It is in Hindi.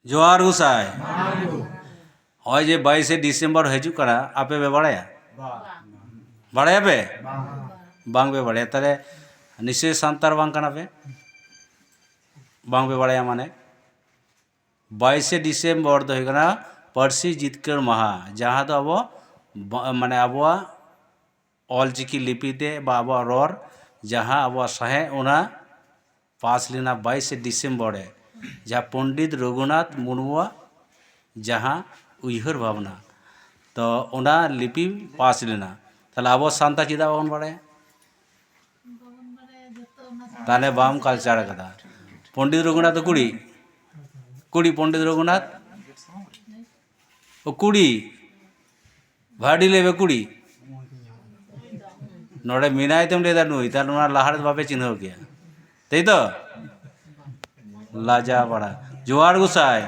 जोहार गोसाई होय जे 22 डिसेम्बर हजू करा आपे बे बाड़ाया बाड़ाया पे बांग पे बाड़ाया ताले निश्चय सांतार बांग कना पे बांग पे बाड़ाया माने 22 डिसेम्बर दो होगना पारसी जितकर महा जहाँ तो अब माने अब ऑलचिकी लिपिते बा अब रोर जहाँ अब सहे उना पास लेना 22 डिसेम्बर जहाँ पंडित रघुनाथ मुर्मू जहाँ उयहर भावना तो उना लिपि पास लेना ताले अब सांता चिदा बाबन बाड़े ताले बाम कल्चर कदा पंडित रघुनाथ कुड़ी कुड़ी पंडित रघुनाथ ओ कुड़ी भाड़ी लेबे कुड़ी नोड़े मिनाय तुम लेदा नुई तार उना लाहार बापे चिन्ह गया तई तो लाजा बड़ा जोहार गोसाई